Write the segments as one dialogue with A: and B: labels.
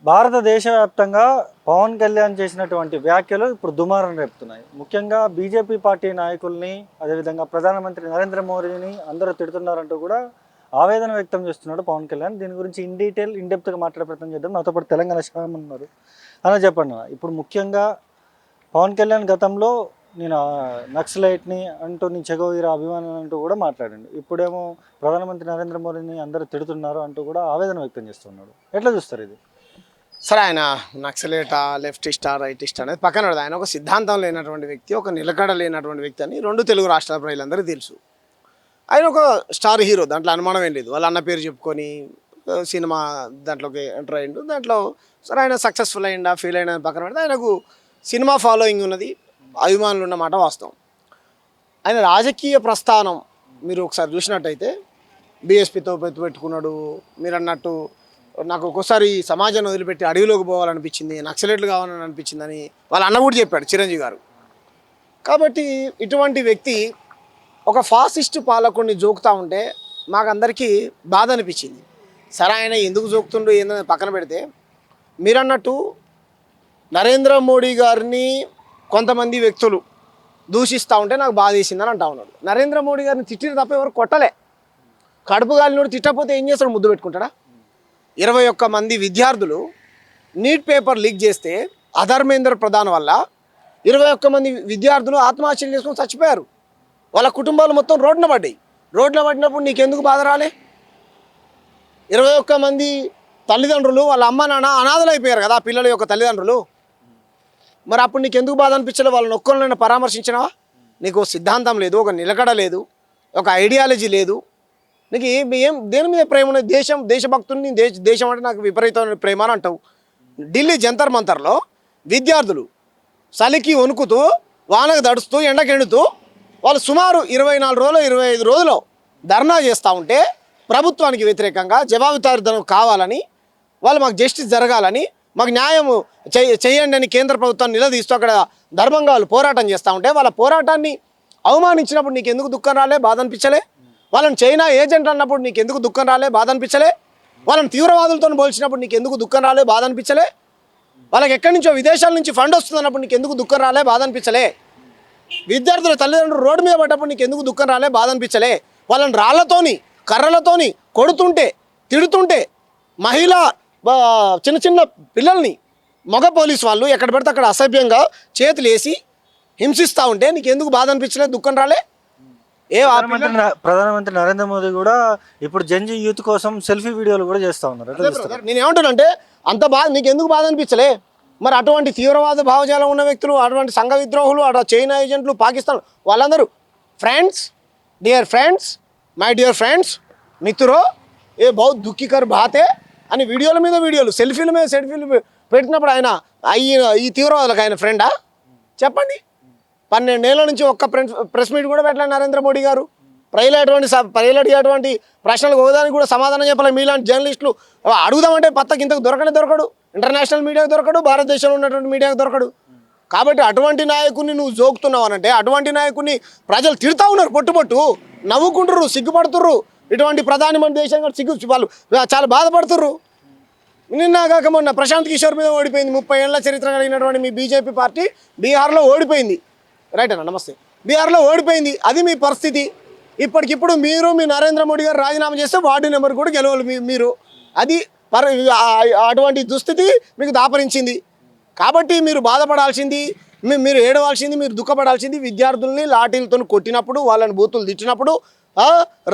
A: భారతదేశ వ్యాప్తంగా పవన్ కళ్యాణ్ చేసినటువంటి వ్యాఖ్యలు ఇప్పుడు దుమారం రేపుతున్నాయి. ముఖ్యంగా బీజేపీ పార్టీ నాయకుల్ని, అదేవిధంగా ప్రధానమంత్రి నరేంద్ర మోడీని అందరూ తిడుతున్నారంటూ కూడా ఆవేదన వ్యక్తం చేస్తున్నాడు పవన్ కళ్యాణ్. దీని గురించి ఇన్ డెప్త్గా మాట్లాడే ప్రయత్నం చేద్దాం. నాతో పాటు తెలంగాణ శ్యామ్ ఉన్నారు. అలా చెప్పండి, ఇప్పుడు ముఖ్యంగా పవన్ కళ్యాణ్ గతంలో నేను నక్సలైట్ని అంటూ నీ చెగోవీర అభిమానం అంటూ కూడా మాట్లాడండి. ఇప్పుడేమో ప్రధానమంత్రి నరేంద్ర మోడీని అందరూ తిడుతున్నారు అంటూ కూడా ఆవేదన వ్యక్తం చేస్తున్నాడు. ఎట్లా చూస్తారు ఇది?
B: సరే, ఆయన నక్సలేటా, లెఫ్టిస్టా, రైటిస్టా అనేది పక్కన పెడదాం. ఆయన ఒక సిద్ధాంతం లేనటువంటి వ్యక్తి, ఒక నిలకడ లేనటువంటి వ్యక్తి అని రెండు తెలుగు రాష్ట్రాల ప్రజలందరికీ తెలుసు. ఆయన ఒక స్టార్ హీరో, దాంట్లో అనుమానం ఏం లేదు. వాళ్ళ అన్న పేరు చెప్పుకొని సినిమా దాంట్లోకి ఎంటర్ అయ్యిండు. దాంట్లో సరే ఆయన సక్సెస్ఫుల్ అయ్యిందా, ఫెయిల్ అయినా పక్కన పెడితే ఆయనకు సినిమా ఫాలోయింగ్ ఉన్నది, అభిమానులు ఉన్నమాట వాస్తవం. ఆయన రాజకీయ ప్రస్థానం మీరు ఒకసారి చూసినట్టయితే బీఎస్పీతో పెట్టుకున్నాడు. మీరు అన్నట్టు నాకు ఒక్కోసారి సమాజాన్ని వదిలిపెట్టి అడవిలోకి పోవాలనిపించింది, నక్సలెట్లు కావాలని అనిపించిందని వాళ్ళ అన్న కూడా చెప్పాడు, చిరంజీవి గారు. కాబట్టి ఇటువంటి వ్యక్తి ఒక ఫాసిస్ట్ పాలకుడిని జోకుతూ ఉంటే మాకందరికీ బాధ అనిపించింది. సరే, ఆయన ఎందుకు జోకుతుండో ఏందని పక్కన పెడితే, మీరన్నట్టు నరేంద్ర మోడీ గారిని కొంతమంది వ్యక్తులు దూషిస్తూ ఉంటే నాకు బాధ వేసిందని అంటా ఉన్నాడు. నరేంద్ర మోడీ గారిని తిట్టిన తప్ప ఎవరు కొట్టలే. కడుపు గాలినోడు తిట్టకపోతే ఏం చేస్తాడు? ముద్దు పెట్టుకుంటాడా? 21 మంది విద్యార్థులు నీట్ పేపర్ లీక్ చేస్తే అధర్మేంద్ర ప్రధాన్ వల్ల 21 మంది విద్యార్థులు ఆత్మహత్యలు చేసుకొని చచ్చిపోయారు. వాళ్ళ కుటుంబాలు మొత్తం రోడ్డున పడ్డాయి. రోడ్డున పడినప్పుడు నీకెందుకు బాధ రాలే? 21 మంది తల్లిదండ్రులు, వాళ్ళ అమ్మ నాన్న అనాథలు అయిపోయారు కదా పిల్లల యొక్క తల్లిదండ్రులు. మరి అప్పుడు నీకెందుకు బాధ అనిపించలే? వాళ్ళని ఒక్కరినైనా పరామర్శించినావా? నీకు సిద్ధాంతం లేదు, ఒక నిలకడ లేదు, ఒక ఐడియాలజీ లేదు. నీకు ఏం దేని మీద ప్రేమ ఉన్నది? దేశభక్తుని, దేశం అంటే నాకు విపరీతమైన ప్రేమ అని అంటావు. ఢిల్లీ జంతర్ మంతర్లో విద్యార్థులు చలికి వణుకుతూ, వానకు దడుస్తూ, ఎండకెండుతూ వాళ్ళు సుమారు 24 రోజులు 25 రోజులు ధర్నా చేస్తూ ఉంటే ప్రభుత్వానికి వ్యతిరేకంగా జవాబుదారీతనం కావాలని, వాళ్ళు మాకు జస్టిస్ జరగాలని, మాకు న్యాయం చేయండి అని కేంద్ర ప్రభుత్వాన్ని నిలదీస్తూ అక్కడ ధర్మంగా వాళ్ళు పోరాటం చేస్తూ ఉంటే వాళ్ళ పోరాటాన్ని అవమానించినప్పుడు నీకు ఎందుకు దుఃఖం రాలే, బాధ అనిపించలే? వాళ్ళని చైనా ఏజెంట్ అన్నప్పుడు నీకు ఎందుకు దుఃఖం రాలే, బాధ అనిపించలే? వాళ్ళని తీవ్రవాదులతో పోల్చినప్పుడు నీకు ఎందుకు దుఃఖం రాలే, బాధ అనిపించలే? వాళ్ళకి ఎక్కడి నుంచో విదేశాల నుంచి ఫండ్ వస్తుందన్నప్పుడు నీకు ఎందుకు దుఃఖం రాలే, బాధ అనిపించలే? విద్యార్థుల తల్లిదండ్రులు రోడ్డు మీద పడ్డప్పుడు నీకు ఎందుకు దుఃఖం రాలే, బాధ అనిపించలే? వాళ్ళని రాళ్లతోని, కర్రలతోని కొడుతుంటే, తిడుతుంటే, మహిళా చిన్న చిన్న పిల్లల్ని మగ పోలీసు వాళ్ళు ఎక్కడ పడితే అక్కడ అసభ్యంగా చేతులు వేసి హింసిస్తూ ఉంటే నీకు ఎందుకు బాధ అనిపించలేదు, దుఃఖం రాలే?
A: ప్రధానమంత్రి నరేంద్ర మోదీ కూడా ఇప్పుడు జంజీ యూత్ కోసం సెల్ఫీ వీడియోలు కూడా చేస్తూ ఉన్నారు.
B: నేను ఏమంటానంటే అంత బాధ నీకు ఎందుకు బాధ అనిపించలే? మరి అటువంటి తీవ్రవాద భావజాలం ఉన్న వ్యక్తులు, అటువంటి సంఘ విద్రోహులు, అటు చైనా ఏజెంట్లు, పాకిస్తాన్ వాళ్ళందరూ friends, dear friends, my dear friends, మిత్రో ఏ బహుత్ దుఃఖికర్ బాతే అని వీడియోల మీద వీడియోలు, సెల్ఫీల మీద సెల్ఫీలు పెట్టినప్పుడు ఆయన ఈ తీవ్రవాదులకు ఆయన ఫ్రెండా? చెప్పండి. 12 ఏళ్ల నుంచి ఒక్క ప్రెస్ మీట్ కూడా పెట్టలేదు నరేంద్ర మోడీ గారు. ప్రజలటువంటి ప్రశ్నలకు ఒకదానికి కూడా సమాధానం చెప్పలేదు. మీలాంటి జర్నలిస్టులు అడుగుదామంటే పత్తకి ఇంతకు దొరకడు. ఇంటర్నేషనల్ మీడియాకు దొరకడు, భారతదేశంలో ఉన్నటువంటి మీడియాకు దొరకడు. కాబట్టి అటువంటి నాయకుడిని నువ్వు జోకుతున్నావు అనంటే, అటువంటి నాయకుడిని ప్రజలు తిడుతూ ఉన్నారు, పొట్టు నవ్వుకుంటుర్రు, సిగ్గుపడుతుర్రు. ఇటువంటి ప్రధాని మన దేశంగా వాళ్ళు చాలా బాధపడుతుర్రు. నిన్నగాక మొన్న ప్రశాంత్ కిషోర్ మీద ఓడిపోయింది. 30 ఏళ్ల చరిత్ర కలిగినటువంటి మీ బీజేపీ పార్టీ బీహార్లో ఓడిపోయింది. రైట్ అన్న, నమస్తే. బీహార్లో ఓడిపోయింది. అది మీ పరిస్థితి. ఇప్పటికిప్పుడు మీరు మీ నరేంద్ర మోడీ గారు రాజీనామా చేస్తే వార్డు నెంబర్ కూడా గెలవాలి మీరు. అది అటువంటి దుస్థితి మీకు దాపరించింది. కాబట్టి మీరు బాధపడాల్సింది, మీరు ఏడవాల్సింది, మీరు దుఃఖపడాల్సింది విద్యార్థుల్ని లాఠీలతో కొట్టినప్పుడు, వాళ్ళని బూతులు తిట్టినప్పుడు,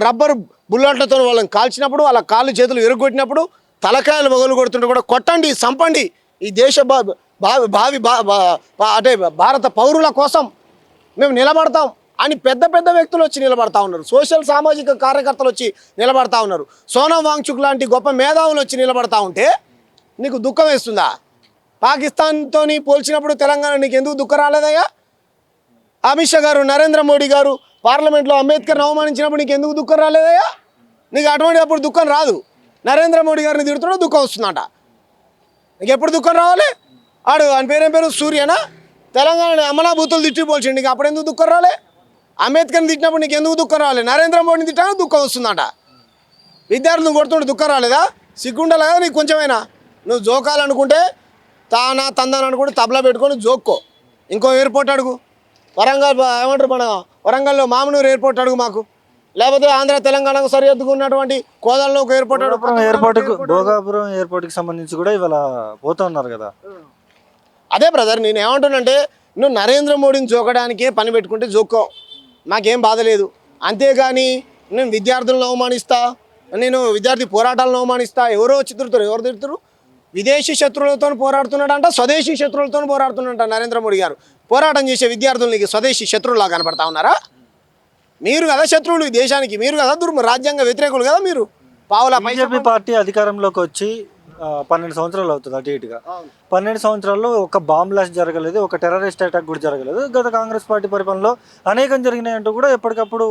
B: రబ్బర్ బుల్లెట్లతో వాళ్ళని కాల్చినప్పుడు, వాళ్ళ కాళ్ళు చేతులు ఎరుగొట్టినప్పుడు, తలకాయలు మొగలు కొడుతుంటే కూడా కొట్టండి, చంపండి. ఈ దేశ అంటే భారత పౌరుల కోసం మేము నిలబడతాం అని పెద్ద పెద్ద వ్యక్తులు వచ్చి నిలబడతా ఉన్నారు. సోషల్ సామాజిక కార్యకర్తలు వచ్చి నిలబడతా ఉన్నారు. సోనం వాంగ్చుక్ లాంటి గొప్ప మేధావులు వచ్చి నిలబడతా ఉంటే నీకు దుఃఖం వేస్తుందా? పాకిస్తాన్తో పోల్చినప్పుడు తెలంగాణ నీకు ఎందుకు దుఃఖం రాలేదయ్యా? అమిత్ షా గారు, నరేంద్ర మోడీ గారు పార్లమెంట్లో అంబేద్కర్ని అవమానించినప్పుడు నీకు ఎందుకు దుఃఖం రాలేదయ్యా? నీకు అటువంటి అప్పుడు దుఃఖం రాదు. నరేంద్ర మోడీ గారిని తిడుతున్నా దుఃఖం వస్తుందట. నీకు ఎప్పుడు దుఃఖం రావాలి? ఆయన పేరు సూర్యనా? తెలంగాణ అమలా బూతులు తిట్టి పోల్చండి, నీకు అప్పుడు ఎందుకు దుఃఖం రాలే? అంబేద్కర్ని తిట్టినప్పుడు నీకు ఎందుకు దుఃఖం రాలే? నరేంద్ర మోడీని తిట్టాను దుఃఖం వస్తుందట. విద్యార్థులను కొడుతుంటే దుఃఖం రాలేదా? సిగ్గుండాలి కదా నీకు కొంచెమైనా? నువ్వు జోకాలనుకుంటే తానా తందాను అనుకుంటే తబలా పెట్టుకొని జోక్కో. ఇంకో ఎయిర్పోర్ట్ అడుగు, వరంగల్ ఏమంటారు మన వరంగల్లో మామనూరు ఎయిర్పోర్ట్ అడుగు మాకు, లేకపోతే ఆంధ్ర తెలంగాణకు సరిహద్దుకు ఉన్నటువంటి కోదాలలో ఒక ఎయిర్పోర్ట్ అడుగు.
A: భోగాపురం ఎయిర్పోర్ట్కి సంబంధించి కూడా ఇవాళ పోతున్నారు కదా.
B: అదే బ్రదర్, నేను ఏమంటున్నానంటే నువ్వు నరేంద్ర మోడీని జోకడానికే పని పెట్టుకుంటే జోక్కో, మాకేం బాధ లేదు. అంతేగాని నేను విద్యార్థులను అవమానిస్తా, నేను విద్యార్థి పోరాటాలను అవమానిస్తా, ఎవరో వచ్చి తిరుగుతారు. ఎవరు తిరుగుతారు? విదేశీ శత్రువులతో పోరాడుతున్నాడంట, స్వదేశీ శత్రువులతో పోరాడుతున్నాడంట నరేంద్ర మోడీ గారు. పోరాటం చేసే విద్యార్థులకి స్వదేశీ శత్రువులా కనపడతా ఉన్నారా? మీరు కదా శత్రువులు ఈ దేశానికి, మీరు కదా రాజ్యాంగ వ్యతిరేకులు కదా మీరు. పావుల
A: బీజేపీ పార్టీ అధికారంలోకి వచ్చి 12 సంవత్సరాలు అవుతుంది అటు ఇటుగా. 12 సంవత్సరాల్లో ఒక బాంబ్ బ్లాస్ట్ జరగలేదు, ఒక టెర్రరిస్ట్ అటాక్ కూడా జరగలేదు. గత కాంగ్రెస్ పార్టీ పరిపాలనలో అనేకం జరిగినాయంటూ కూడా ఎప్పటికప్పుడు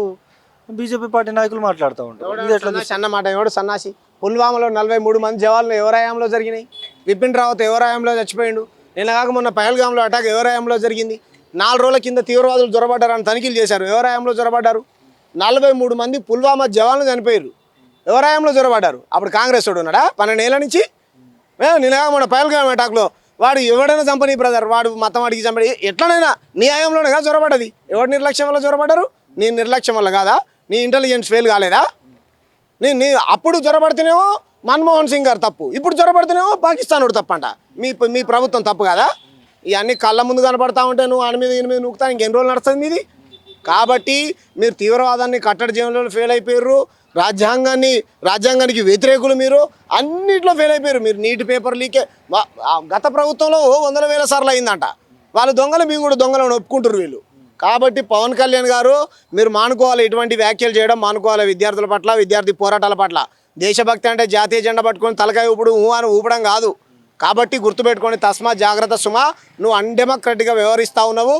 A: బీజేపీ పార్టీ నాయకులు మాట్లాడుతూ ఉంటారు. ఇది ఎట్లా
B: అన్నమాట? ఎవడు సన్నాసి? పుల్వామాలో 43 మంది జవాన్లు ఎవరాయంలో జరిగినాయి? బిపిన్ రావత్ ఎవరాయంలో చచ్చిపోయిండు. నిన్న కాక మొన్న పహల్గామ్లో అటాక్ ఎవరాయంలో జరిగింది. 4 రోజుల కింద తీవ్రవాదులు జొరబడ్డారని తనిఖీలు చేశారు. ఎవరాయంలో జొరబడ్డారు? 43 మంది పుల్వామా జవాన్లు చనిపోయారు. ఎవరాయంలో జొరబడ్డారు? అప్పుడు కాంగ్రెస్ వాడు ఉన్నాడా 12 ఏళ్ళ నుంచి? నిన్న కాక మొన్న పహల్గామ్ అటాక్లో వాడు ఎవడైనా చంపని బ్రదర్, వాడు మతం అడిగి చంపడి ఎట్లనైనా నీ హయాంలోనే కదా జొరబడ్డది. ఎవడు నిర్లక్ష్యం వల్ల జొరబడ్డారు? నీ నిర్లక్ష్యం వల్ల కాదా? నీ ఇంటెలిజెన్స్ ఫెయిల్ కాలేదా? నీ అప్పుడు జొరబడితేనేమో మన్మోహన్ సింగ్ గారు తప్పు, ఇప్పుడు జొరబడితేనేమో పాకిస్తాన్ వాడు తప్పంట. మీ ప్రభుత్వం తప్పు కదా? ఇవన్నీ కళ్ళ ముందు కనపడతా ఉంటే నువ్వు ఆయన మీద ఈయన మీద నూకుతా ఇంకెన్ని రోజులు నడుస్తుంది మీది? కాబట్టి మీరు తీవ్రవాదాన్ని కట్టడి చేయడంలో ఫెయిల్ అయిపోయారు. రాజ్యాంగానికి వ్యతిరేకులు మీరు, అన్నిట్లో ఫెయిల్ అయిపోయారు మీరు. నీటి పేపర్ లీకే గత ప్రభుత్వంలో 100,000 సార్లు అయిందంట. వాళ్ళు దొంగలు, మేము కూడా దొంగలను ఒప్పుకుంటారు వీళ్ళు. కాబట్టి పవన్ కళ్యాణ్ గారు మీరు మానుకోవాలి, ఇటువంటి వ్యాఖ్యలు చేయడం మానుకోవాలి విద్యార్థుల పట్ల, విద్యార్థి పోరాటాల పట్ల. దేశభక్తి అంటే జాతీయ జెండా పట్టుకొని తలకాయ ఊపుడు అని ఊపడం కాదు. కాబట్టి గుర్తుపెట్టుకొని తస్మా జాగ్రత్త సుమా. నువ్వు అన్డెమోక్రటిక్గా వ్యవహరిస్తూ ఉన్నావు.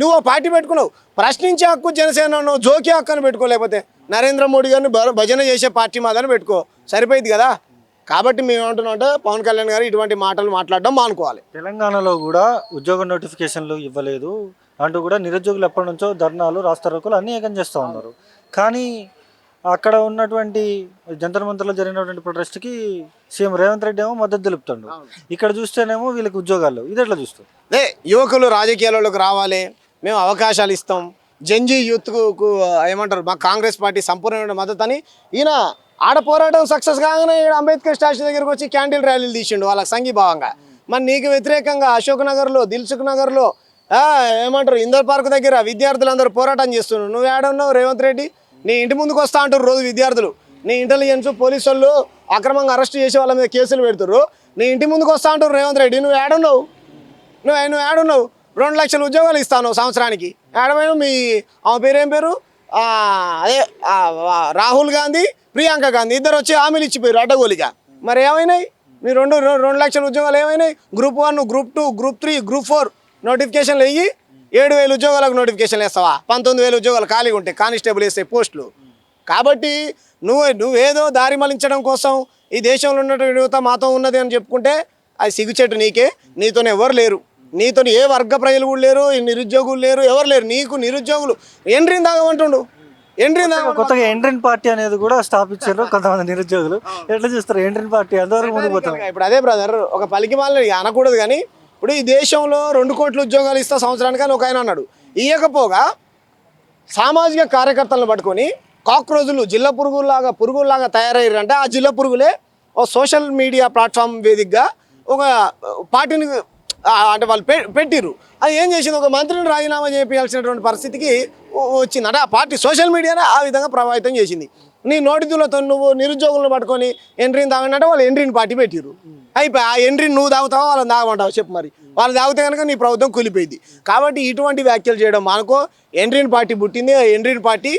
B: నువ్వు పార్టీ పెట్టుకున్నావు, ప్రశ్నించే హక్కు జనసేన, నువ్వు జోకి హక్కు అని పెట్టుకోలేకపోతే నరేంద్ర మోడీ గారిని భజన చేసే పార్టీ మాదని పెట్టుకో, సరిపోయింది కదా. కాబట్టి మేము ఏమంటున్నాం అంటే పవన్ కళ్యాణ్ గారు ఇటువంటి మాటలు మాట్లాడడం మానుకోవాలి.
A: తెలంగాణలో కూడా ఉద్యోగ నోటిఫికేషన్లు ఇవ్వలేదు అంటూ కూడా నిరుద్యోగులు ఎప్పటి నుంచో ధర్నాలు, రాస్తారోకోలు అన్నీ ఏకం చేస్తూ ఉన్నారు. కానీ అక్కడ ఉన్నటువంటి జంతర్ మంతర్లో జరిగినటువంటి ప్రొటెస్ట్కి సీఎం రేవంత్ రెడ్డి ఏమో మద్దతు తెలుపుతాడు. ఇక్కడ చూస్తేనేమో వీళ్ళకి ఉద్యోగాలు. ఇది ఎట్లా చూస్తాం?
B: యువకులు రాజకీయాల్లోకి రావాలి, మేము అవకాశాలు ఇస్తాం, జంజీ యూత్కు ఏమంటారు మా కాంగ్రెస్ పార్టీ సంపూర్ణమైన మద్దతు అని ఈయన ఆడ పోరాటం సక్సెస్ కాగానే అంబేద్కర్ స్టాచ్యూ దగ్గరికి వచ్చి క్యాండిల్ ర్యాలీలు తీసిండు వాళ్ళకి సంఘీభావంగా. మరి నీకు వ్యతిరేకంగా అశోక్ నగర్లో, దిల్సుఖ్ నగర్లో ఏమంటారు ఇందర్ పార్క్ దగ్గర విద్యార్థులందరూ పోరాటం చేస్తున్నారు. నువ్వు ఏడున్నావు రేవంత్ రెడ్డి? నీ ఇంటి ముందుకు వస్తా అంటారు రోజు విద్యార్థులు. నీ ఇంటెలిజెన్స్ పోలీసు వాళ్ళు అక్రమంగా అరెస్ట్ చేసి వాళ్ళ మీద కేసులు పెడుతున్నారు. నీ ఇంటి ముందుకు వస్తా అంటారు రేవంత్ రెడ్డి. నువ్వు ఏడున్నావు? నువ్వు ఏడున్నావు? 2 లక్షల ఉద్యోగాలు ఇస్తాను సంవత్సరానికి. ఏడమైనా మీ ఆమె పేరేం పేరు, అదే రాహుల్ గాంధీ, ప్రియాంక గాంధీ ఇద్దరు వచ్చి హామీలు ఇచ్చిపోయారు అడ్డగోలిగా. మరి ఏమైనాయి మీ 2 లక్షల ఉద్యోగాలు? ఏమైనాయి? గ్రూప్ 1, గ్రూప్ 2, గ్రూప్ 3, గ్రూప్ 4 నోటిఫికేషన్లు వెయ్యి. 7,000 ఉద్యోగాలకు నోటిఫికేషన్లు వేస్తావా? 19,000 ఉద్యోగాలు ఖాళీగా ఉంటాయి, కానిస్టేబుల్ వేస్తాయి పోస్టులు. కాబట్టి నువ్వేదో దారి మళ్లించడం కోసం ఈ దేశంలో ఉన్నటువంటి యువత మాతో ఉన్నది అని చెప్పుకుంటే అది సిగ్గుచెట్టు నీకే. నీతోనే ఎవరు లేరు, నీతో ఏ వర్గ ప్రజలు కూడా లేరు, నిరుద్యోగులు లేరు, ఎవరు లేరు. నీకు నిరుద్యోగులు ఎంట్రీని తాగమంటుండు.
A: కొత్తగా ఎంట్రీన్ పార్టీ అనేది కూడా స్థాపించారు కొంతమంది నిరుద్యోగులు. ఎట్లా చూస్తారు ఎంట్రీన్ పార్టీ? అంతవరకు ముందు పోతారు.
B: ఇప్పుడు అదే బ్రదర్, ఒక పలికి మాలని అనకూడదు కానీ ఇప్పుడు ఈ దేశంలో 2 కోట్ల ఉద్యోగాలు ఇస్తా సంవత్సరానికి అని ఒక ఆయన అన్నాడు. ఇవ్వకపోగా సామాజిక కార్యకర్తలను పట్టుకొని కాక్రోజులు జిల్లా పురుగుల్లాగా తయారయ్యారంటే ఆ జిల్లా పురుగులే ఓ సోషల్ మీడియా ప్లాట్ఫామ్ వేదికగా ఒక పార్టీని అంటే వాళ్ళు పెట్టిర్రు. అది ఏం చేసింది, ఒక మంత్రిని రాజీనామా చేయాల్సినటువంటి పరిస్థితికి వచ్చింది. అంటే ఆ పార్టీ సోషల్ మీడియానే ఆ విధంగా ప్రభావితం చేసింది. నీ నోటితులతో నువ్వు నిరుద్యోగులను పట్టుకొని ఎంట్రీని తాగంటే వాళ్ళు ఎంట్రీని పార్టీ పెట్టిర్రు. అయిపోయి ఆ ఎంట్రీని నువ్వు తాగుతావా వాళ్ళని తాగమంటావు చెప్పు? మరి వాళ్ళు తాగితే కనుక నీ ప్రభుత్వం కూలిపోయింది. కాబట్టి ఇటువంటి వ్యాఖ్యలు చేయడం మనకో. ఎంట్రీని పార్టీ పుట్టింది, ఎంట్రీని పార్టీ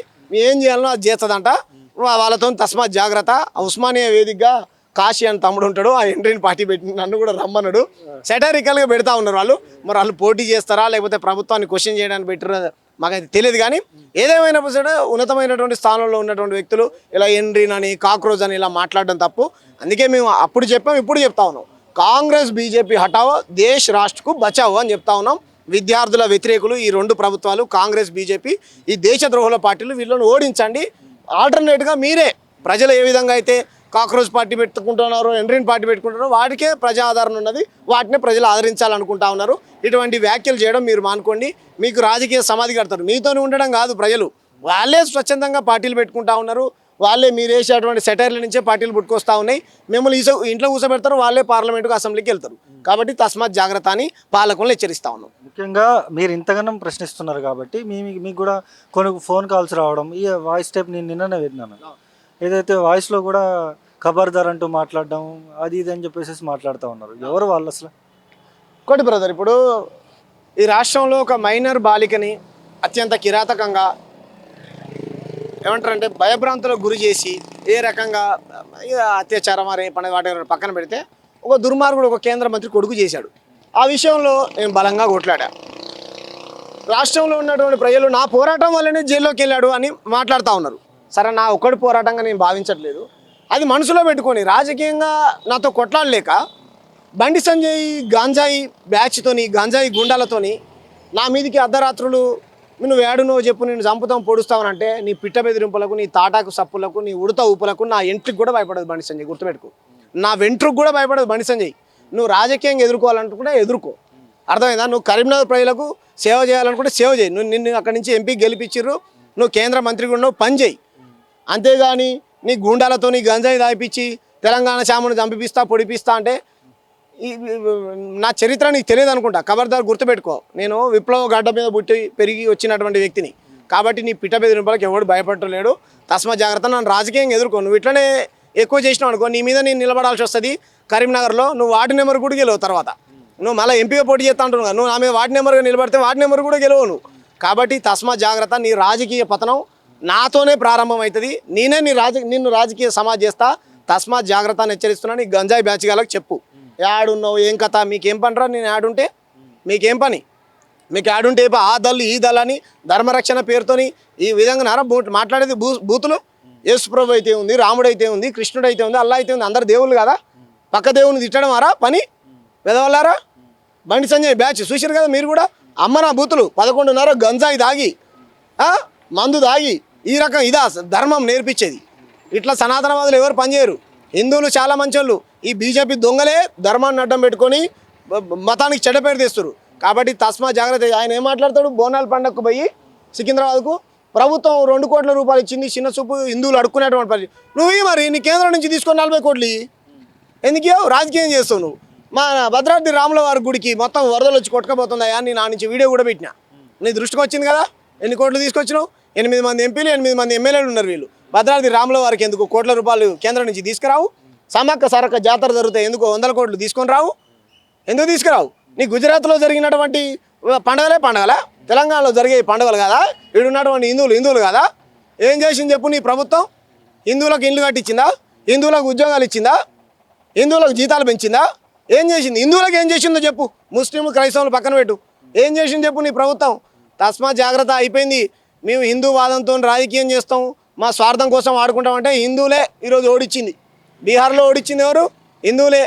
B: ఏం చేయాలనో అది చేస్తుందంట. వాళ్ళతో తస్మాత్ జాగ్రత్త. ఉస్మానియా వేదికగా కాశీ అని తమ్ముడు ఉంటాడు, ఆ ఎంట్రీని పార్టీ పెట్టి నన్ను కూడా రమ్మన్నాడు. సెటరికల్గా పెడతా ఉన్నారు వాళ్ళు. మరి వాళ్ళు పోటీ చేస్తారా లేకపోతే ప్రభుత్వాన్ని క్వశ్చన్ చేయడానికి పెట్టారా మాకైతే తెలియదు. కానీ ఏదేమైనా సరే ఉన్నతమైనటువంటి స్థానంలో ఉన్నటువంటి వ్యక్తులు ఇలా ఎంట్రీన్ అని కాక్రోజ్ అని ఇలా మాట్లాడడం తప్పు. అందుకే మేము అప్పుడు చెప్పాం, ఇప్పుడు చెప్తా ఉన్నాం, కాంగ్రెస్ బీజేపీ హటావో దేశ్ రాష్ట్రకు బచావో అని చెప్తా ఉన్నాం. విద్యార్థుల వ్యతిరేకులు ఈ 2 ప్రభుత్వాలు కాంగ్రెస్ బీజేపీ, ఈ దేశద్రోహుల పార్టీలు, వీళ్ళని ఓడించండి. ఆల్టర్నేట్గా మీరే ప్రజలు ఏ విధంగా అయితే కాక్రోచ్ పార్టీ పెట్టుకుంటున్నారు, ఎండ్రీన్ పార్టీ పెట్టుకుంటున్నారు, వాటికే ప్రజా ఆదరణ ఉన్నది, వాటినే ప్రజలు ఆదరించాలనుకుంటా ఉన్నారు. ఇటువంటి వ్యాఖ్యలు చేయడం మీరు మానుకోండి. మీకు రాజకీయ సమాధి కడతారు. మీతోనే ఉండడం కాదు, ప్రజలు వాళ్ళే స్వచ్ఛందంగా పార్టీలు పెట్టుకుంటా ఉన్నారు. వాళ్ళే మీరు వేసేటువంటి సెటైర్ల నుంచే పార్టీలు పుట్టుకొస్తూ ఉన్నాయి. మిమ్మల్ని ఇంట్లో కూర్చోబెడతారు, వాళ్ళే పార్లమెంటుకు అసెంబ్లీకి వెళ్తారు. కాబట్టి తస్మాత్ జాగ్రత్త అని పాలకులను హెచ్చరిస్తా ఉన్నాం.
A: ముఖ్యంగా మీరు ఇంతగానం ప్రశ్నిస్తున్నారు కాబట్టి మీకు కూడా కొన్ని ఫోన్ కాల్స్ రావడం, ఈ వాయిస్ టైప్ నేను నిన్ననే విన్నాను. ఏదైతే వాయిస్లో కూడా ఖబర్దార్ అంటూ మాట్లాడడం అది ఇది అని చెప్పేసి మాట్లాడుతూ ఉన్నారు. ఎవరు వాళ్ళు అసలు?
B: ఒకటి బ్రదర్, ఇప్పుడు ఈ రాష్ట్రంలో ఒక మైనర్ బాలికని అత్యంత కిరాతకంగా ఏమంటారంటే భయభ్రాంతులకు గురి చేసి ఏ రకంగా అత్యాచారం వాటి పక్కన పెడితే ఒక దుర్మార్గుడు ఒక కేంద్ర మంత్రి కొడుకు చేశాడు. ఆ విషయంలో నేను బలంగా కొట్లాడా. రాష్ట్రంలో ఉన్నటువంటి ప్రజలు నా పోరాటం వల్లనే జైల్లోకి వెళ్ళాడు అని మాట్లాడుతూ ఉన్నారు. సరే, నా ఒక్కడి పోరాటంగా నేను భావించట్లేదు. అది మనసులో పెట్టుకొని రాజకీయంగా నాతో కొట్లాడలేక బండి సంజయ్ గాంజాయి బ్యాచ్తోని, గాంజాయి గుండాలతోని నా మీదికి అర్ధరాత్రులు నువ్వు ఏడునో చెప్పు, నేను చంపుతాం పొడుస్తావనంటే నీ పిట్ట బెదిరింపులకు, నీ తాటాకు సప్పులకు, నీ ఉడత ఊపులకు నా ఎంట్రికి కూడా భయపడదు బండి సంజయ్. గుర్తుపెట్టుకో, నా వెంట్రుకు కూడా భయపడదు బండి సంజయ్. నువ్వు రాజకీయంగా ఎదుర్కోవాలనుకుంటే ఎదుర్కో, అర్థమైందా? నువ్వు కరీంనగర్ ప్రజలకు సేవ చేయాలనుకుంటే సేవ చేయి. నిన్ను అక్కడి నుంచి ఎంపీ గెలిపించిర్రు, నువ్వు కేంద్ర మంత్రిగా ఉన్నావు, పని చేయి. అంతేగాని నీ గుండాలతో నీ గంజాయి దాయిపించి తెలంగాణ చామును చంపిపిస్తా పొడిపిస్తా అంటే నా చరిత్ర నీకు తెలియదు అనుకుంటా. ఖబర్దార్ గుర్తుపెట్టుకో, నేను విప్లవ గడ్డ మీద పుట్టి పెరిగి వచ్చినటువంటి వ్యక్తిని. కాబట్టి నీ పిట్ట బెదిరింపులకు ఎవడు భయపడలేడు. తస్మా జాగ్రత్త. నన్ను రాజకీయంగా ఎదుర్కో. నువ్వు ఇట్లనే ఎక్కువ చేసినావు అనుకో, నీ మీద నేను నిలబడాల్సి వస్తుంది. కరీంనగర్లో నువ్వు వార్డు నెంబర్ కూడా గెలవు. తర్వాత నువ్వు మళ్ళీ ఎంపీగా పోటీ చేస్తా అంటున్నావు, నువ్వు నా మీద వార్డు నెంబర్గా నిలబడితే వార్డు నెంబర్ కూడా గెలవు నువ్వు. కాబట్టి తస్మా జాగ్రత్త. నీ రాజకీయ పతనం నాతోనే ప్రారంభం అవుతుంది. నేనే నిన్ను రాజకీయ సమాజ్ చేస్తా. తస్మాత్ జాగ్రత్త అని హెచ్చరిస్తున్నా. నీ గంజాయి బ్యాచ్ గాలకు చెప్పు, యాడున్నావు, ఏం కథ, మీకేం పనిరా? నేను యాడుంటే మీకేం పని? మీకు యాడుంటే ఆ దళ్ళు ఈ దళ్ళు అని ధర్మరక్షణ పేరుతోని ఈ విధంగా మాట్లాడేది బూతులు. యేసుప్రభు అయితే ఉంది, రాముడు అయితే ఉంది, కృష్ణుడు అయితే ఉంది, అల్లా అయితే ఉంది, అందరు దేవుళ్ళు కదా. పక్క దేవుని తిట్టడం ఆరా పని వెదవల్లారా? బండి సంజయ్ బ్యాచ్ చూసారు కదా మీరు కూడా. అమ్మ నా బూతులు 11:30 గంజాయి దాగి మందు దాగి ఈ రకం ఇదా ధర్మం నేర్పించేది? ఇట్లా సనాతనవాదులు ఎవరు పనిచేయరు. హిందువులు చాలా మంచోళ్ళు. ఈ బీజేపీ దొంగలే ధర్మాన్ని అడ్డం పెట్టుకొని మతానికి చెడ్డపేరు తెస్తారు. కాబట్టి తస్మా జాగ్రత్త. ఆయన ఏం మాట్లాడతాడు? బోనాల పండగకు పోయి సికింద్రాబాద్కు ప్రభుత్వం 2 కోట్ల రూపాయలు ఇచ్చింది, చిన్న చూపు హిందువులు అడుక్కునేటువంటి పరిస్థితి. నువ్వు మరి నీ కేంద్రం నుంచి తీసుకొని 40 కోట్లు ఎందుకు రాజకీయం చేస్తావు నువ్వు? మా భద్రాద్రి రాముల వారి గుడికి మొత్తం వరదలు వచ్చి కొట్టుకపోతున్నాయా? నేను నా నుంచి వీడియో కూడా పెట్టినా. నీ దృష్టికి వచ్చింది కదా. ఎన్ని కోట్లు తీసుకొచ్చినావు? 8 మంది ఎంపీలు, 8 మంది ఎమ్మెల్యేలు ఉన్నారు. వీళ్ళు భద్రాద్రి రాముల వారికి ఎందుకు కోట్ల రూపాయలు కేంద్రం నుంచి తీసుకురావు? సమ్మక్క సారక్క జాతర జరుగుతాయి, ఎందుకు 100 కోట్లు తీసుకొని రావు? ఎందుకు తీసుకురావు? నీ గుజరాత్లో జరిగినటువంటి పండుగలే తెలంగాణలో జరిగే పండుగలు కదా. ఇక్కడ ఉన్నటువంటి హిందువులు కదా. ఏం చేసింది చెప్పు నీ ప్రభుత్వం? హిందువులకు ఇల్లు కట్టించిందా? హిందువులకు ఉద్యోగాలు ఇచ్చిందా? హిందువులకు జీతాలు పెంచిందా? ఏం చేసింది? హిందువులకు ఏం చేసిందో చెప్పు. ముస్లింలు క్రైస్తవులు పక్కన పెట్టు. ఏం చేసింది చెప్పు నీ ప్రభుత్వం? తస్మా జాగ్రత్త. అయిపోయింది. మేము హిందూ వాదంతో రాజకీయం చేస్తాం, మా స్వార్థం కోసం ఆడుకుంటామంటే హిందువులే ఈరోజు ఓడిచ్చింది. బీహార్లో ఓడిచ్చింది ఎవరు? హిందువులే.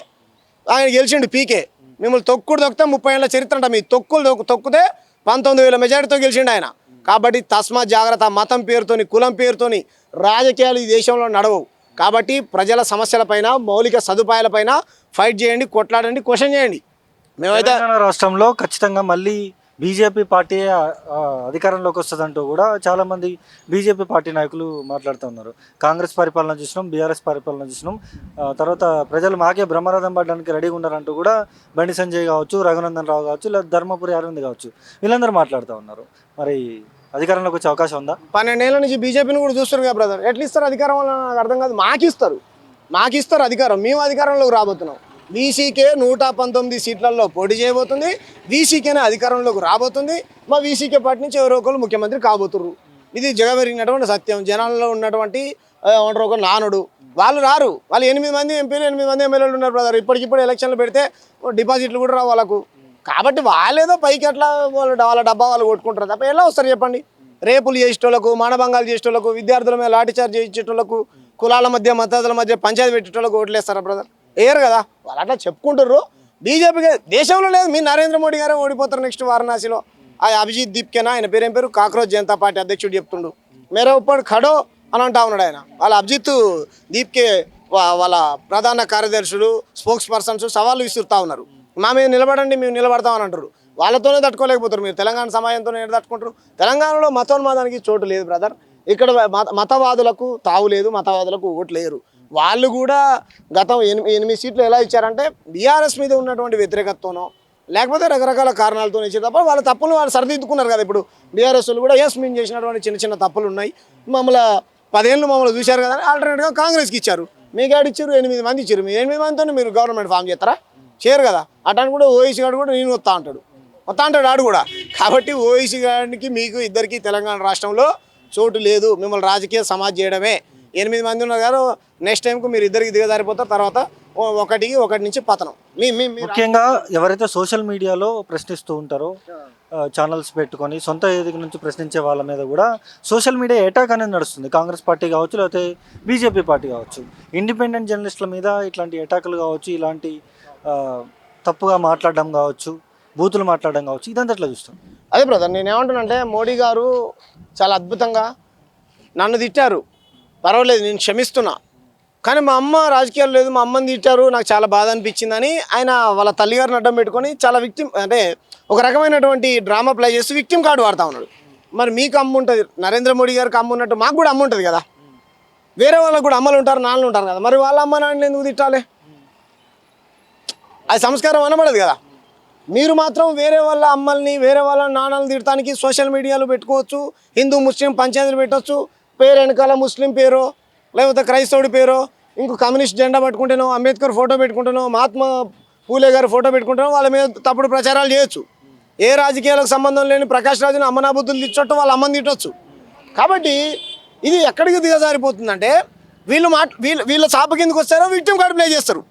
B: ఆయన గెలిచిండు పీకే. మిమ్మల్ని తొక్కితే 30 ఏళ్ళ చరిత్ర అంట. మీ తొక్కితే 19,000 మెజారిటీతో గెలిచిండు ఆయన. కాబట్టి తస్మా జాగ్రత్త. మతం పేరుతోని, కులం పేరుతోని రాజకీయాలు ఈ దేశంలో నడవవు. కాబట్టి ప్రజల సమస్యలపైన, మౌలిక సదుపాయాలపైన ఫైట్ చేయండి, కొట్లాడండి, క్వశ్చన్ చేయండి. మేమైతే
A: రాష్ట్రంలో ఖచ్చితంగా మళ్ళీ బీజేపీ పార్టీ అధికారంలోకి వస్తుందంటూ కూడా చాలామంది బీజేపీ పార్టీ నాయకులు మాట్లాడుతూ ఉన్నారు. కాంగ్రెస్ పరిపాలన చూసినాం, బీఆర్ఎస్ పరిపాలన చూసినాం, తర్వాత ప్రజలు మాకే బ్రహ్మరథం పడడానికి రెడీగా ఉన్నారంటూ కూడా బండి సంజయ్ కావచ్చు, రఘునందన్ రావు కావచ్చు, లేదా ధర్మపురి అరవింద్ కావచ్చు, వీళ్ళందరూ మాట్లాడుతూ ఉన్నారు. మరి అధికారంలోకి వచ్చే అవకాశం ఉందా?
B: 12 ఏళ్ళ నుంచి బీజేపీని కూడా చూస్తారు కదా బ్రదర్. ఎట్లా ఇస్తారు అధికారం? వల్ల నాకు అర్థం కాదు. మాకు ఇస్తారు అధికారం. మేము అధికారంలోకి రాబోతున్నాం. వీసీకే 119 సీట్లలో పోటీ చేయబోతుంది. వీసీకేనే అధికారంలోకి రాబోతుంది. మా వీసీకే పార్టీ నుంచి ఎవరో ఒకరు ముఖ్యమంత్రి కాబోతున్నారు. ఇది జగమెరిగినటువంటి సత్యం. జనాల్లో ఉన్నటువంటి ఒక నానుడు. వాళ్ళు రారు. వాళ్ళు 8 మంది ఎంపీలు, 8 మంది ఎమ్మెల్యేలు ఉన్నారు బ్రదర్. ఇప్పటికిప్పుడు ఎలక్షన్లు పెడితే డిపాజిట్లు కూడా రావు వాళ్ళకు. కాబట్టి వాళ్ళేదో పైకి అట్లా వాళ్ళ డబ్బా వాళ్ళు కొట్టుకుంటారు తప్ప ఎలా వస్తారు చెప్పండి? రేపులు చేసేటోళ్ళకు, మానభంగాలు చేసేటోళ్ళకు, విద్యార్థుల మీద లాఠీచార్జ్ చేసేటోళ్ళకు, కులాల మధ్య మతాల మధ్య పంచాయతీ పెట్టేటోళ్ళకు ఓట్లేస్తారా బ్రదర్? వేయరు కదా. వాళ్ళు అట్లా చెప్పుకుంటారు. బీజేపీకి దేశంలో లేదు. మీ నరేంద్ర మోడీ గారే ఓడిపోతారు నెక్స్ట్ వారణాసిలో. ఆ అభిజిత్ దీప్కేనా ఆయన పేరేం పేరు? కాక్రోచ్ జనతా పార్టీ అధ్యక్షుడు చెప్తుండు. మేరా ఉప్పడు ఖడో అని అంటా ఉన్నాడు ఆయన. వాళ్ళ అభిజిత్ దీప్కే వాళ్ళ ప్రధాన కార్యదర్శులు స్పోక్స్ పర్సన్స్ సవాళ్ళు విసురుతా ఉన్నారు. మా మీద నిలబడండి, మేము నిలబడతామని అంటారు. వాళ్ళతోనే తట్టుకోలేకపోతారు. మీరు తెలంగాణ సమాజంతోనే ఏం తట్టుకుంటారు? తెలంగాణలో మతోన్మాదానికి చోటు లేదు బ్రదర్. ఇక్కడ మతవాదులకు తావు లేదు, మతవాదులకు ఓట్లు లేరు. వాళ్ళు కూడా గతం 8 సీట్లు ఎలా ఇచ్చారంటే బీఆర్ఎస్ మీద ఉన్నటువంటి వ్యతిరేకతతోనో లేకపోతే రకరకాల కారణాలతో ఇచ్చారు తప్ప వాళ్ళ తప్పులు వాళ్ళు సరిదిద్దుకున్నారు కదా. ఇప్పుడు బీఆర్ఎస్ వాళ్ళు కూడా మేము చేసినటువంటి చిన్న చిన్న తప్పులు ఉన్నాయి, మమ్మల్ని 10 ఏళ్ళు మమ్మల్ని చూశారు కదా అని ఆల్టర్నేట్గా కాంగ్రెస్కి ఇచ్చారు. మీకు ఆడు ఇచ్చారు, 8 మంది ఇచ్చారు. మీరు 8 మందితో మీరు గవర్నమెంట్ ఫామ్ చేస్తారా? చేయరు కదా. అటాన్ని కూడా ఓఈసీ గారు కూడా నేను వస్తా అంటాడు ఆడు కూడా. కాబట్టి ఓఈసీ గారికి మీకు ఇద్దరికి తెలంగాణ రాష్ట్రంలో చోటు లేదు. మిమ్మల్ని రాజకీయ సమాజ్ చేయడమే. 8 మంది ఉన్నారు గారు. నెక్స్ట్ టైంకు మీరు ఇద్దరికి దిగజారిపోతారు. తర్వాత ఒకటి నుంచి పతనం.
A: ముఖ్యంగా ఎవరైతే సోషల్ మీడియాలో ప్రశ్నిస్తూ ఉంటారో ఛానల్స్ పెట్టుకొని సొంత వేదిక నుంచి ప్రశ్నించే వాళ్ళ మీద కూడా సోషల్ మీడియా అటాక్ అనేది నడుస్తుంది. కాంగ్రెస్ పార్టీ కావచ్చు, లేకపోతే బీజేపీ పార్టీ కావచ్చు. ఇండిపెండెంట్ జర్నలిస్టుల మీద ఇట్లాంటి అటాకులు కావచ్చు, ఇలాంటి తప్పుగా మాట్లాడడం కావచ్చు, బూతులు మాట్లాడడం కావచ్చు, ఇదంతా ఎట్లా చూస్తాం?
B: అదే బ్రదర్, నేనేమంటానంటే మోడీ గారు చాలా అద్భుతంగా నన్ను తిట్టారు, పర్వాలేదు నేను క్షమిస్తున్నా, కానీ మా అమ్మ రాజకీయాలు లేదు, మా అమ్మని తిట్టారు, నాకు చాలా బాధ అనిపించిందని ఆయన వాళ్ళ తల్లిగారిని అడ్డం పెట్టుకొని చాలా విక్టిమ్ అంటే ఒక రకమైనటువంటి డ్రామా ప్లే చేస్తూ విక్టిమ్ కార్డు వాడుతూ ఉన్నాడు. మరి మీకు అమ్మ ఉంటుంది, నరేంద్ర మోడీ గారికి అమ్మ ఉన్నట్టు మాకు కూడా అమ్మ ఉంటుంది కదా. వేరే వాళ్ళకు కూడా అమ్మలు ఉంటారు, నాన్నలు ఉంటారు కదా. మరి వాళ్ళ అమ్మ నాన్నని ఎందుకు తిట్టాలి? అది సంస్కారం అనబడదు కదా. మీరు మాత్రం వేరే వాళ్ళ అమ్మల్ని, వేరే వాళ్ళ నాన్నల్ని తిడటానికి సోషల్ మీడియాలో పెట్టుకోవచ్చు. హిందూ ముస్లిం పంచాయతీలు పెట్టవచ్చు. పేరు వెనకాల ముస్లిం పేరో లేకపోతే క్రైస్తవుడి పేరో, ఇంకో కమ్యూనిస్ట్ జెండా పెట్టుకుంటేనో, అంబేద్కర్ ఫోటో పెట్టుకుంటేనో, మహాత్మా పూలే గారి ఫోటో పెట్టుకుంటేనో వాళ్ళ మీద తప్పుడు ప్రచారాలు చేయొచ్చు. ఏ రాజకీయాలకు సంబంధం లేని ప్రకాష్ రాజుని అమ్మనా బుద్ధులు తిట్టొట్టు వాళ్ళ అమ్మని తిట్టొచ్చు. కాబట్టి ఇది ఎక్కడికి దిగజారిపోతుందంటే వీళ్ళ చాప కిందకి వస్తారో విక్టిమ్ కార్డు ప్లే చేస్తారు.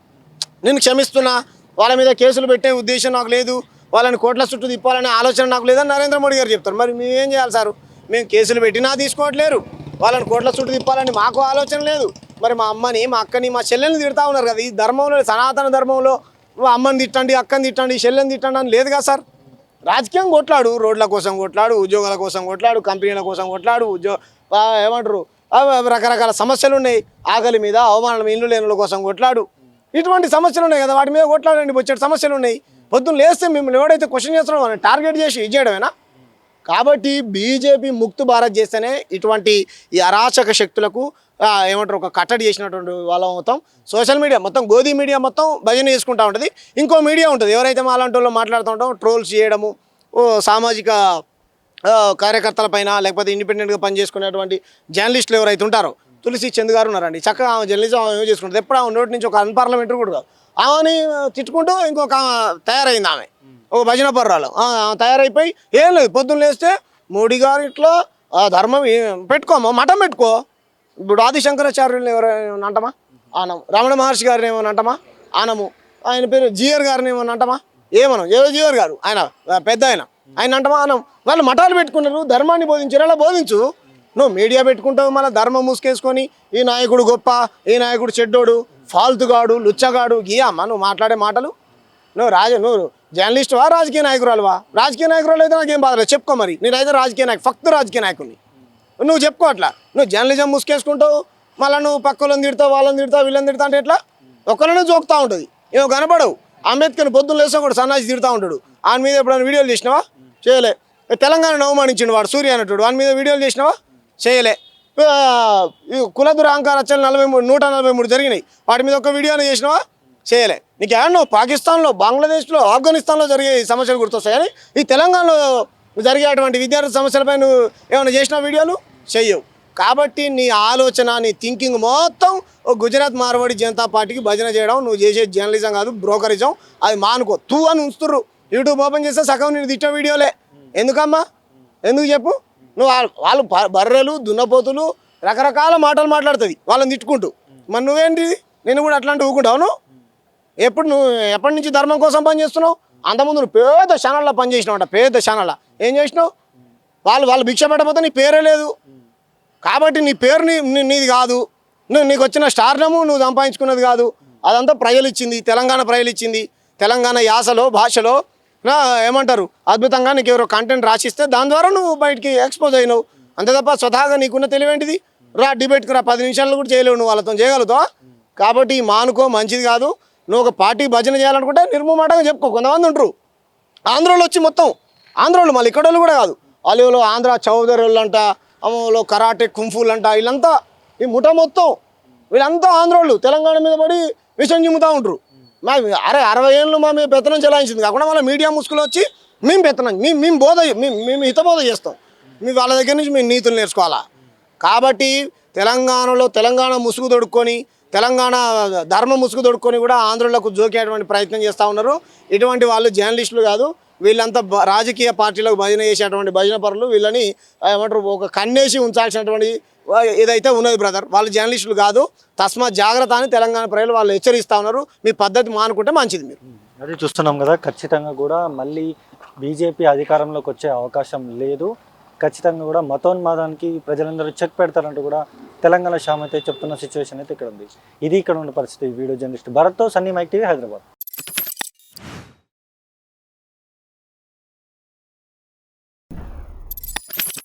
B: నేను క్షమిస్తున్నా, వాళ్ళ మీద కేసులు పెట్టే ఉద్దేశం నాకు లేదు, వాళ్ళని కోట్ల చుట్టూ తిప్పాలనే ఆలోచన నాకు లేదని నరేంద్ర మోడీ గారు చెప్తారు. మరి మేమేం చేయాలి సారు? మేము కేసులు పెట్టినా తీసుకోవట్లేరు, వాళ్ళని కోట్ల చుట్టూ తిప్పాలని మాకు ఆలోచన లేదు. మరి మా అమ్మని, మా అక్కని, మా చెల్లెల్ని తిడతా ఉన్నారు కదా. ఈ ధర్మంలో, సనాతన ధర్మంలో అమ్మని తిట్టండి, అక్కని తిట్టండి, చెల్లెని తిట్టండి అని లేదు కదా సార్. రాజకీయం కొట్లాడు, రోడ్ల కోసం కొట్లాడు, ఉద్యోగాల కోసం కొట్లాడు, కంపెనీల కోసం కొట్లాడు, ఏమంటారు రకరకాల సమస్యలు ఉన్నాయి. ఆకలి మీద, అవమానం, ఇల్లు లేనుల కోసం కొట్లాడు. ఇటువంటి సమస్యలు ఉన్నాయి కదా, వాటి మీద కొట్లాడండి. వచ్చే సమస్యలు ఉన్నాయి. పొద్దున్న లేస్తే మిమ్మల్ని ఎవడైతే క్వశ్చన్ చేస్తున్నాడో వాళ్ళని టార్గెట్ చేసి ఇచ్చేయడమేనా? కాబట్టి బీజేపీ ముక్త్ భారత్ చేస్తేనే ఇటువంటి ఈ అరాచక శక్తులకు ఏమంటారు ఒక కట్టడి చేసినటువంటి వాళ్ళం అవుతాం. సోషల్ మీడియా మొత్తం, గోధీ మీడియా మొత్తం భజన చేసుకుంటూ ఉంటుంది. ఇంకో మీడియా ఉంటుంది, ఎవరైతే మా అలాంటి వాళ్ళు మాట్లాడుతూ ఉంటాం, ట్రోల్స్ చేయడము, సామాజిక కార్యకర్తల పైన, లేకపోతే ఇండిపెండెంట్గా పనిచేసుకునేటువంటి జర్నలిస్టులు ఎవరైతే ఉంటారో, తులసి చంద్ గారు ఉన్నారండి, చక్కగా ఆమె జర్నలిజం ఆమె ఏమో చేసుకుంటుంది. ఎప్పుడు ఆమె నోటి నుంచి ఒక అన్పార్లమెంటరీ కూడా కాదు, ఆమెని తిట్టుకుంటూ ఇంకొక తయారైంది. ఆమె ఒక భజన పర్రాలు తయారైపోయి ఏం లేదు, పొద్దున్న లేస్తే మోడీ గారు ఇట్లా ధర్మం పెట్టుకోమో, మఠం పెట్టుకో. ఇప్పుడు ఆదిశంకరాచార్యులు ఎవరైనా అంటామా? ఆనము. రమణ మహర్షి గారిని ఏమని అంటామా? ఆనము. ఆయన పేరు జీఆర్ గారిని ఏమని అంటామా? ఏమనం. ఏదో జీఆర్ గారు ఆయన పెద్ద ఆయన అంటామా? ఆనం. వాళ్ళు మఠాలు పెట్టుకున్నారు, ధర్మాన్ని బోధించారు. అలా బోధించు. నువ్వు మీడియా పెట్టుకుంటావు, మళ్ళీ ధర్మం మూసుకేసుకొని ఈ నాయకుడు గొప్ప, ఈ నాయకుడు చెడ్డోడు, ఫాల్తుగాడు, లుచ్చగాడు, గీయమ్మ నువ్వు మాట్లాడే మాటలు. నువ్వు జర్నలిస్టువా, రాజకీయ నాయకురాలువా? రాజకీయ నాయకురాలు అయితే నాకేం బాధలేదు, చెప్పుకో. మరి నేనైతే రాజకీయ నాయకు, ఫక్త్ రాజకీయ నాయకుడిని. నువ్వు చెప్పుకో. అట్లా నువ్వు జర్నలిజం ముసుకేసుకుంటావు, మళ్ళీ నువ్వు పక్కలను తిడతావు, వాళ్ళని తిడతావు, వీళ్ళని తిడతా అంటే ఎట్లా? ఒక్కరినే జోకుతూ ఉంటుంది, ఏమో కనపడవు. అంబేద్కర్ని పొద్దున్న లేస్తే కూడా సన్నాసి తిడతా ఉంటాడు. ఆయన మీద ఎప్పుడైనా వీడియోలు చేసినావా? చేయలే. తెలంగాణను అవమానించిండు వాడు, సూర్య అనేటాడు, వాని మీద వీడియోలు చేసినావా? చేయలే. కుల దురహంకార రచనలు 143 జరిగినాయి, వాటి మీద ఒక వీడియోని చేసినావా? చేయలే. నీకు ఏమన్నా పాకిస్తాన్లో, బంగ్లాదేశ్లో, ఆఫ్ఘనిస్తాన్లో జరిగే సమస్యలు గుర్తొస్తాయని ఈ తెలంగాణలో జరిగేటువంటి విద్యార్థి సమస్యలపై నువ్వు ఏమైనా చేసిన వీడియోలు చెయ్యవు. కాబట్టి నీ ఆలోచన, నీ థింకింగ్ మొత్తం గుజరాత్ మార్వాడి జనతా పార్టీకి భజన చేయడం, నువ్వు చేసే జర్నలిజం కాదు, బ్రోకరిజం. అది మానుకో. తూ అని ఉంచుతుర్రు. యూట్యూబ్ ఓపెన్ చేస్తే సగం నేను తిట్టే వీడియోలే. ఎందుకమ్మా? ఎందుకు చెప్పు? నువ్వు వాళ్ళు బర్రెలు, దున్నపోతులు, రకరకాల మాటలు మాట్లాడుతుంది వాళ్ళని తిట్టుకుంటూ. మరి నువ్వేంటి? నేను కూడా అట్లాంటి ఊకుంటావు. నువ్వు ఎప్పటి నుంచి ధర్మం కోసం పనిచేస్తున్నావు? అంతకుముందు నువ్వు పెద్ద ఛానల్లో పనిచేసినావు అంట, పెద్ద ఛానల్లో. ఏం చేసినావు? వాళ్ళు భిక్ష పెట్టకపోతే నీ పేరే లేదు. కాబట్టి నీ పేరు నీది కాదు, నీకు వచ్చిన స్టార్డము నువ్వు సంపాదించుకున్నది కాదు. అదంతా ప్రజలు ఇచ్చింది, తెలంగాణ ప్రజలు ఇచ్చింది. తెలంగాణ యాసలో, భాషలో ఏమంటారు అద్భుతంగా నీకు ఎవరో కంటెంట్ రాసిస్తే దాని ద్వారా నువ్వు బయటికి ఎక్స్పోజ్ అయినావు. అంతే తప్ప స్వతహాగా నీకున్న తెలివేంటిది? రా డిబేట్కి రా, 10 నిమిషాలు కూడా చేయలేవు. నువ్వు వాళ్ళతో చేయగలుగుతావా? కాబట్టి మానుకో, మంచిది కాదు. నువ్వు ఒక పార్టీ భజన చేయాలనుకుంటే నిర్మమాటంగా చెప్పుకో. కొంతమంది ఉంటారు ఆంధ్రోళ్ళు వచ్చి మొత్తం ఆంధ్రోళ్ళు, మళ్ళీ ఇక్కడ వాళ్ళు కూడా కాదు, వాళ్ళు ఆంధ్ర చౌదరి వాళ్ళు అంట, అమ్మలో కరాటే కుంఫులు అంట, వీళ్ళంతా ఈ ముఠ మొత్తం వీళ్ళంతా ఆంధ్రోళ్ళు తెలంగాణ మీద పడి విషం చిమ్ముతూ ఉంటారు. మా 60 ఏళ్ళు మా మేము పెత్తనం చెలాయించింది కాకుండా మళ్ళీ మీడియా ముసుగులు వచ్చి మేము పెత్తనం మేము హితబోధ చేస్తాం. వాళ్ళ దగ్గర నుంచి మేము నీతులు నేర్చుకోవాలా. కాబట్టి తెలంగాణ ముసుగు తొడుక్కొని, తెలంగాణ ధర్మ ముసుగు తొడుక్కొని కూడా ఆంధ్రులకు జోకేటువంటి ప్రయత్నం చేస్తూ ఉన్నారు. ఇటువంటి వాళ్ళు జర్నలిస్టులు కాదు, వీళ్ళంతా రాజకీయ పార్టీలకు భజన చేసేటువంటి భజన పరులు. వీళ్ళని ఏమంటారు, ఒక కన్నేసి ఉంచాల్సినటువంటి ఏదైతే ఉన్నది బ్రదర్. వాళ్ళు జర్నలిస్టులు కాదు, తస్మాత్ జాగ్రత్త అని తెలంగాణ ప్రజలు వాళ్ళు హెచ్చరిస్తూ ఉన్నారు. మీ పద్ధతి మానుకుంటే మంచిది. మీరు
A: అదే చూస్తున్నాం కదా, ఖచ్చితంగా కూడా మళ్ళీ బీజేపీ అధికారంలోకి వచ్చే అవకాశం లేదు. ఖచ్చితంగా కూడా మతోన్మాదానికి ప్రజలందరూ చెక్ పెడతారంటూ కూడా తెలంగాణ షామ్ అయితే చెప్తున్న సిచ్యువేషన్ అయితే ఇక్కడ ఉంది. ఇది ఇక్కడ ఉన్న పరిస్థితి. వీడియో జర్నలిస్ట్ భరత్తో సన్నీ మైక్ టీవీ, హైదరాబాద్.